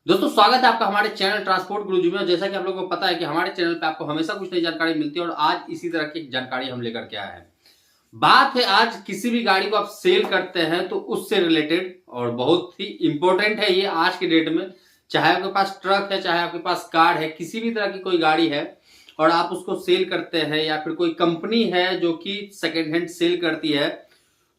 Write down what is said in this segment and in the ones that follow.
दोस्तों स्वागत है आपका हमारे चैनल ट्रांसपोर्ट गुरुजी में। जैसा कि आप लोगों को पता है कि हमारे चैनल पे आपको हमेशा कुछ नई जानकारी मिलती है और आज इसी तरह की जानकारी हम लेकर के आए हैं। बात है आज किसी भी गाड़ी को आप सेल करते हैं तो उससे रिलेटेड और बहुत ही इंपॉर्टेंट है ये आज के डेट में। चाहे आपके पास ट्रक है, चाहे आपके पास कार है, किसी भी तरह की कोई गाड़ी है और आप उसको सेल करते हैं या फिर कोई कंपनी है जो कि सेकेंड हैंड सेल करती है,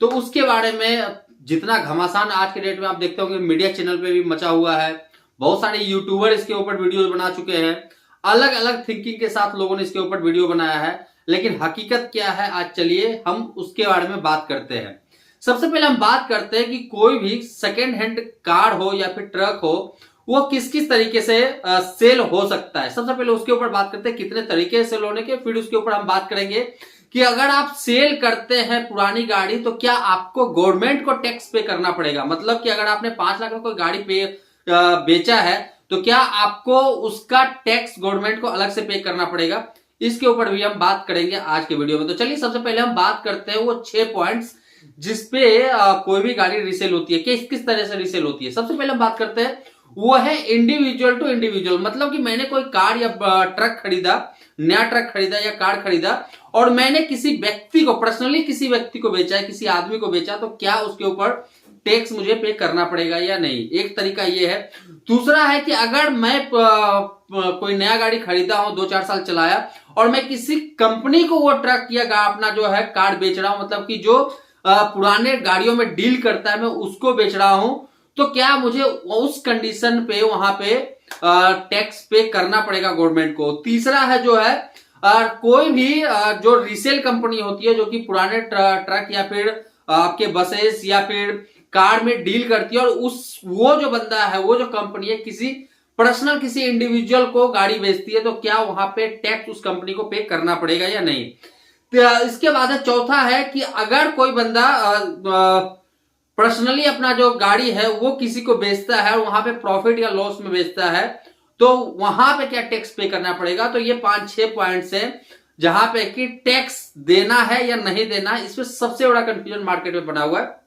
तो उसके बारे में जितना घमासान आज के डेट में आप देखते होंगे मीडिया चैनल पे भी मचा हुआ है। बहुत सारे यूट्यूबर इसके ऊपर वीडियो बना चुके हैं, अलग अलग थिंकिंग के साथ लोगों ने इसके ऊपर वीडियो बनाया है। लेकिन हकीकत क्या है, आज चलिए हम उसके बारे में बात करते हैं। सबसे पहले हम बात करते हैं कि कोई भी सेकेंड हैंड कार हो या फिर ट्रक हो, वो किस किस तरीके से सेल हो सकता है। सबसे पहले उसके ऊपर बात करते हैं कितने तरीके सेल होने के, फिर उसके ऊपर हम बात करेंगे कि अगर आप सेल करते हैं पुरानी गाड़ी तो क्या आपको गवर्नमेंट को टैक्स पे करना पड़ेगा। मतलब कि अगर आपने 5 लाख में कोई गाड़ी बेचा है तो क्या आपको उसका टैक्स गवर्नमेंट को अलग से पे करना पड़ेगा। इसके ऊपर भी हम बात करेंगे आज के वीडियो में। तो चलिए सबसे पहले हम बात करते हैं वो 6 पॉइंट्स जिसपे कोई भी गाड़ी रीसेल होती है, किस किस तरह से रीसेल होती है। सबसे पहले हम बात करते हैं वो है इंडिविजुअल टू इंडिविजुअल। मतलब कि मैंने कोई कार या ट्रक खरीदा, नया ट्रक खरीदा या कार खरीदा और मैंने किसी व्यक्ति को पर्सनली किसी व्यक्ति को बेचा है, किसी आदमी को बेचा, तो क्या उसके ऊपर टैक्स मुझे पे करना पड़ेगा या नहीं। एक तरीका ये है। दूसरा है कि अगर मैं कोई नया गाड़ी खरीदा हूं, 2-4 साल चलाया और मैं किसी कंपनी को वो ट्रक या अपना जो है कार बेच रहा हूं, मतलब कि जो पुराने गाड़ियों में डील करता है मैं उसको बेच रहा हूं, तो क्या मुझे उस कंडीशन पे वहां पे टैक्स पे करना पड़ेगा गवर्नमेंट को। तीसरा है जो है कोई भी जो रीसेल कंपनी होती है जो कि पुराने ट्रक या फिर आपके बसेस या फिर कार में डील करती है और वो जो बंदा है, वो जो कंपनी है, किसी पर्सनल किसी इंडिविजुअल को गाड़ी बेचती है, तो क्या वहां पे टैक्स उस कंपनी को पे करना पड़ेगा या नहीं। तो इसके बाद है चौथा है कि अगर कोई बंदा पर्सनली अपना जो गाड़ी है वो किसी को बेचता है और वहां पे प्रॉफिट या लॉस में बेचता है, तो वहां पे क्या टैक्स पे करना पड़ेगा। तो ये 5-6 पॉइंट्स हैं जहां पे कि टैक्स देना है या नहीं देना, इसमें सबसे बड़ा कंफ्यूजन मार्केट में बना हुआ है।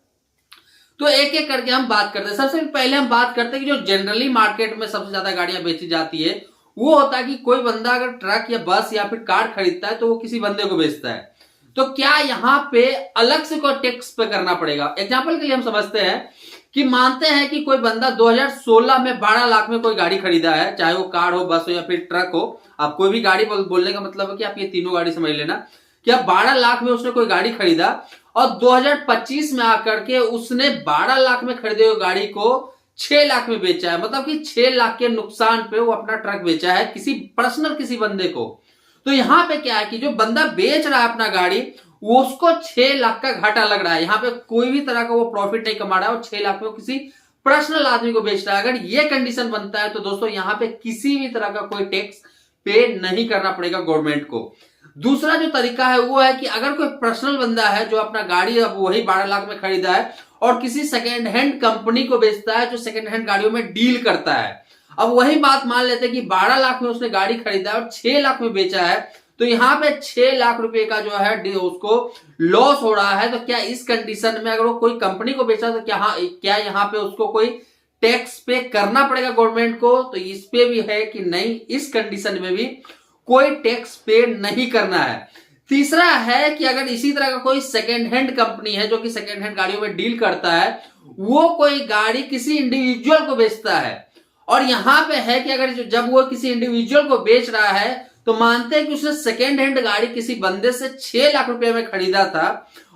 तो एक एक करके हम बात करते हैं। सबसे पहले हम बात करते हैं कि जो जनरली मार्केट में सबसे ज्यादा गाड़ियां बेची जाती है वो होता है कि कोई बंदा अगर ट्रक या बस या फिर कार खरीदता है तो वो किसी बंदे को बेचता है, तो क्या यहां पे अलग से कोई टैक्स पे करना पड़ेगा। एग्जांपल के लिए हम समझते हैं कि मानते हैं कि कोई बंदा 2016 में 12 लाख में कोई गाड़ी खरीदा है, चाहे वो कार हो, बस हो या फिर ट्रक हो। आप कोई भी गाड़ी बोलने का मतलब है कि आप ये तीनों गाड़ी समझ लेना कि अब 12 लाख में उसने कोई गाड़ी खरीदा और 2025 में आकर के उसने 12 लाख में खरीदे हुए गाड़ी को 6 लाख में बेचा है। मतलब कि 6 लाख के नुकसान पे वो अपना ट्रक बेचा है किसी पर्सनल किसी बंदे को। तो यहां पे क्या है कि जो बंदा बेच रहा है अपना गाड़ी, वो उसको 6 लाख का घाटा लग रहा है। यहां पे कोई भी तरह का वो प्रॉफिट नहीं कमा रहा है और 6 लाख में वो किसी पर्सनल आदमी को बेच रहा है। अगर ये कंडीशन बनता है तो दोस्तों यहां पे किसी भी तरह का कोई टैक्स पे नहीं करना पड़ेगा गवर्नमेंट को। दूसरा जो तरीका है वो है कि अगर कोई पर्सनल बंदा है जो अपना गाड़ी अब वही 12 लाख में खरीदा है और किसी सेकेंड हैंड कंपनी को बेचता है जो सेकेंड हैंड गाड़ियों में डील करता है। अब वही बात मान लेते हैं कि 12 लाख में उसने गाड़ी खरीदा है और 6 लाख में बेचा है, तो यहां पे 6 लाख रुपए का जो है उसको लॉस हो रहा है। तो क्या इस कंडीशन में अगर वो कोई कंपनी को बेचा तो क्या यहां पे उसको कोई टैक्स पे करना पड़ेगा गवर्नमेंट को। तो इस पे भी है कि नहीं, इस कंडीशन में भी कोई टैक्स पे नहीं करना है। तीसरा है कि अगर इसी तरह का कोई सेकेंड हैंड कंपनी है जो कि सेकेंड हैंड गाड़ियों में डील करता है, वो कोई गाड़ी किसी इंडिविजुअल को बेचता है और यहां पे है कि अगर जब वो किसी इंडिविजुअल को बेच रहा है तो मानते हैं कि उसने सेकेंड हैंड गाड़ी किसी बंदे से 6 लाख रुपए में खरीदा था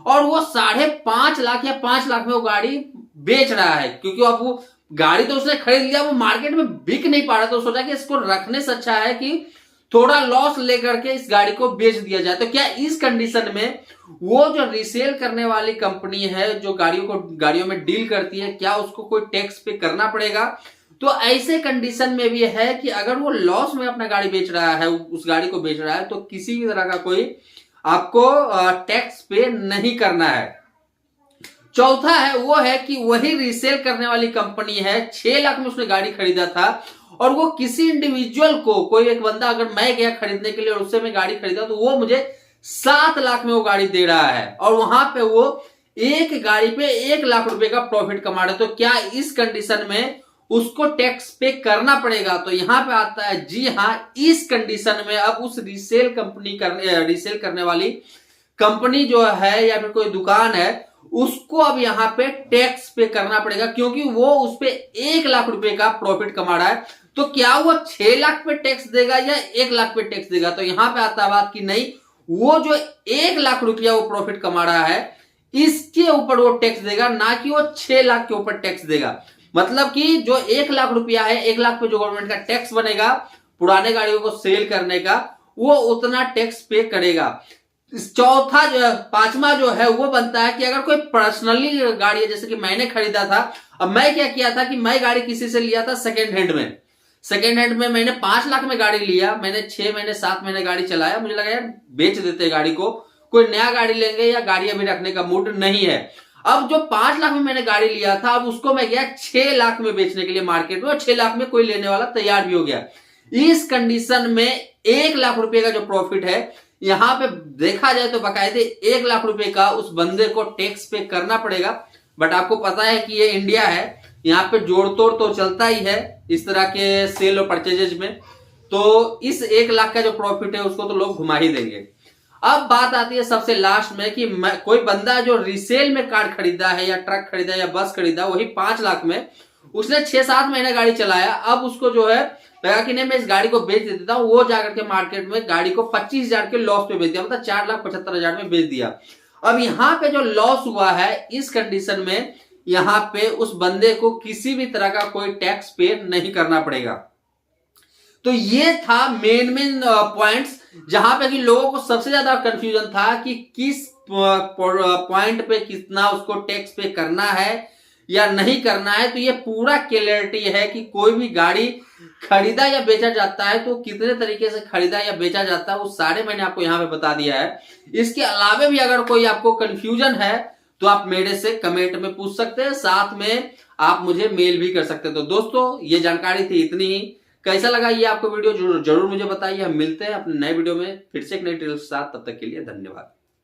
और वो 5.5 लाख या 5 लाख में वो गाड़ी बेच रहा है, क्योंकि अब वो गाड़ी तो उसने खरीद लिया, वो मार्केट में बिक नहीं पा रहा, तो सोचा कि इसको रखने से अच्छा है कि थोड़ा लॉस लेकर के इस गाड़ी को बेच दिया जाए। तो क्या इस कंडीशन में वो जो रीसेल करने वाली कंपनी है जो गाड़ियों में डील करती है, क्या उसको कोई टैक्स पे करना पड़ेगा। तो ऐसे कंडीशन में भी है कि अगर वो लॉस में अपना गाड़ी बेच रहा है, उस गाड़ी को बेच रहा है, तो किसी भी तरह का कोई आपको टैक्स पे नहीं करना है। चौथा है वो है कि वही रीसेल करने वाली कंपनी है, 6 लाख में उसने गाड़ी खरीदा था और वो किसी इंडिविजुअल को, कोई एक बंदा अगर मैं गया खरीदने के लिए और उससे मैं गाड़ी खरीदा तो वो मुझे 7 लाख में वो गाड़ी दे रहा है और वहां पे वो एक गाड़ी पे 1 लाख रुपए का प्रॉफिट कमा रहे। तो क्या इस कंडीशन में उसको टैक्स पे करना पड़ेगा। तो यहां पे आता है जी हां, इस कंडीशन में अब उस रीसेल करने वाली कंपनी जो है या फिर कोई दुकान है, उसको अब यहां पे टैक्स पे करना पड़ेगा, क्योंकि वो उस पे 1 लाख रुपए का प्रॉफिट कमा रहा है। तो क्या वो 6 लाख पे टैक्स देगा या 1 लाख पे टैक्स देगा? तो यहां पे आता है बात कि नहीं, वो जो 1 लाख रुपया वो प्रॉफिट कमा रहा है, इसके ऊपर वो टैक्स देगा, ना कि वो 6 लाख के ऊपर टैक्स देगा। मतलब कि जो 1 लाख रुपया है, 1 लाख पे जो गवर्नमेंट का टैक्स बनेगा पुराने गाड़ियों को सेल करने का, वो उतना टैक्स पे करेगा। चौथा जो पांचवा जो है वो बनता है कि अगर कोई पर्सनली गाड़ी है, जैसे कि मैंने खरीदा था, अब मैं क्या किया था कि मैं गाड़ी किसी से लिया था सेकेंड हैंड में मैंने 5 लाख में गाड़ी लिया, मैंने 6 महीने 7 महीने गाड़ी चलाया, मुझे लगा यार बेच देते गाड़ी को, कोई नया गाड़ी लेंगे या गाड़ी अभी रखने का मूड नहीं है। अब जो 5 लाख में मैंने गाड़ी लिया था, अब उसको मैं गया 6 लाख में बेचने के लिए मार्केट में, और 6 लाख में कोई लेने वाला तैयार भी हो गया। इस कंडीशन में 1 लाख रुपए का जो प्रॉफिट है, यहां पे देखा जाए तो बाकायदे 1 लाख रुपए का उस बंदे को टैक्स पे करना पड़ेगा। बट आपको पता है कि ये इंडिया है, यहाँ पे जोड़ तोड़ तो चलता ही है इस तरह के सेल और परचेजेज में। तो इस 1 लाख का जो प्रॉफिट है उसको तो लोग घुमा ही देंगे। अब बात आती है सबसे लास्ट में कि कोई बंदा जो रीसेल में कार खरीदा है या ट्रक खरीदा या बस खरीदा, वही 5 लाख में, उसने 6-7 महीने गाड़ी चलाया, अब उसको जो है लगा कि नहीं मैं इस गाड़ी को बेच देता हूं, वो जाकर के मार्केट में गाड़ी को 25,000 के लॉस पे बेच दिया, मतलब 4,75,000 में बेच दिया। अब यहां पे जो लॉस हुआ है, इस कंडीशन में यहां पे उस बंदे को किसी भी तरह का कोई टैक्स पे नहीं करना पड़ेगा। तो ये था मेन पॉइंट्स जहां पे कि लोगों को सबसे ज्यादा कंफ्यूजन था कि किस पॉइंट पे कितना उसको टैक्स पे करना है या नहीं करना है। तो ये पूरा क्लियरिटी है कि कोई भी गाड़ी खरीदा या बेचा जाता है तो कितने तरीके से खरीदा या बेचा जाता है, वो सारे मैंने आपको यहाँ पे बता दिया है। इसके अलावा भी अगर कोई आपको कंफ्यूजन है तो आप मेरे से कमेंट में पूछ सकते हैं, साथ में आप मुझे मेल भी कर सकते हैं। तो दोस्तों ये जानकारी थी इतनी ही। कैसा लगा ये आपको वीडियो जरूर मुझे बताइए। हम मिलते हैं अपने नए वीडियो में फिर से एक नई डिटेल के साथ, तब तक के लिए धन्यवाद।